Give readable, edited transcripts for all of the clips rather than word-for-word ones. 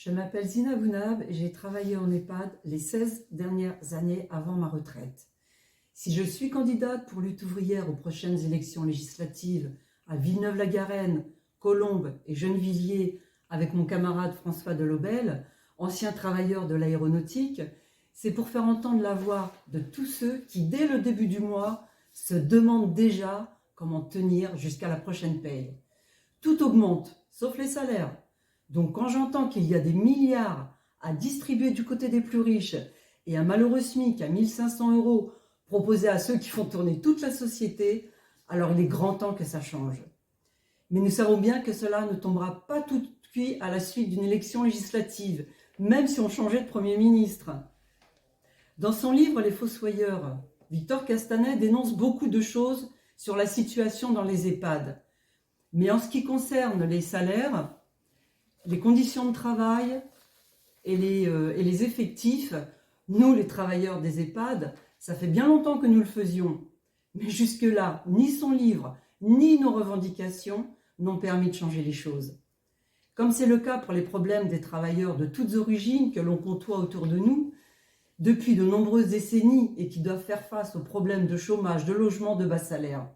Je m'appelle Zina Bounab et j'ai travaillé en EHPAD les 16 dernières années avant ma retraite. Si je suis candidate pour lutte ouvrière aux prochaines élections législatives à Villeneuve-la-Garenne, Colombes et Gennevilliers avec mon camarade François Delobel, ancien travailleur de l'aéronautique, c'est pour faire entendre la voix de tous ceux qui, dès le début du mois, se demandent déjà comment tenir jusqu'à la prochaine paye. Tout augmente, sauf les salaires. Donc quand j'entends qu'il y a des milliards à distribuer du côté des plus riches et un malheureux SMIC à 1 500 € proposé à ceux qui font tourner toute la société, alors il est grand temps que ça change. Mais nous savons bien que cela ne tombera pas tout cuit à la suite d'une élection législative, même si on changeait de Premier ministre. Dans son livre « Les Fossoyeurs », Victor Castanet dénonce beaucoup de choses sur la situation dans les EHPAD. Mais en ce qui concerne les salaires, les conditions de travail et les effectifs, nous, les travailleurs des EHPAD, ça fait bien longtemps que nous le faisions. Mais jusque-là, ni son livre, ni nos revendications n'ont permis de changer les choses. Comme c'est le cas pour les problèmes des travailleurs de toutes origines que l'on côtoie autour de nous, depuis de nombreuses décennies et qui doivent faire face aux problèmes de chômage, de logement, de bas salaire.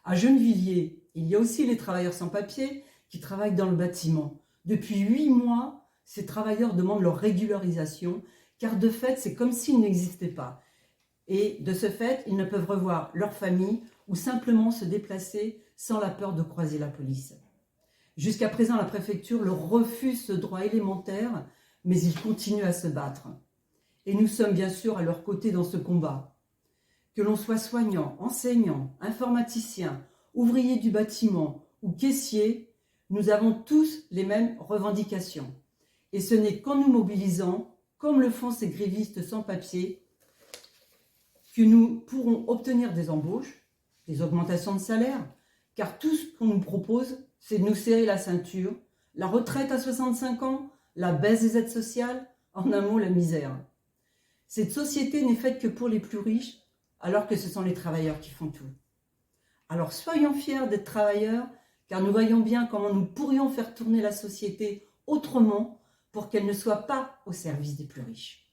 À Gennevilliers, il y a aussi les travailleurs sans papier qui travaillent dans le bâtiment. Depuis 8 mois, ces travailleurs demandent leur régularisation, car de fait, c'est comme s'ils n'existaient pas. Et de ce fait, ils ne peuvent revoir leur famille ou simplement se déplacer sans la peur de croiser la police. Jusqu'à présent, la préfecture leur refuse ce droit élémentaire, mais ils continuent à se battre. Et nous sommes bien sûr à leur côté dans ce combat. Que l'on soit soignant, enseignant, informaticien, ouvrier du bâtiment ou caissier, nous avons tous les mêmes revendications. Et ce n'est qu'en nous mobilisant, comme le font ces grévistes sans papier, que nous pourrons obtenir des embauches, des augmentations de salaire, car tout ce qu'on nous propose, c'est de nous serrer la ceinture, la retraite à 65 ans, la baisse des aides sociales, en un mot, la misère. Cette société n'est faite que pour les plus riches, alors que ce sont les travailleurs qui font tout. Alors soyons fiers d'être travailleurs, car nous voyons bien comment nous pourrions faire tourner la société autrement pour qu'elle ne soit pas au service des plus riches.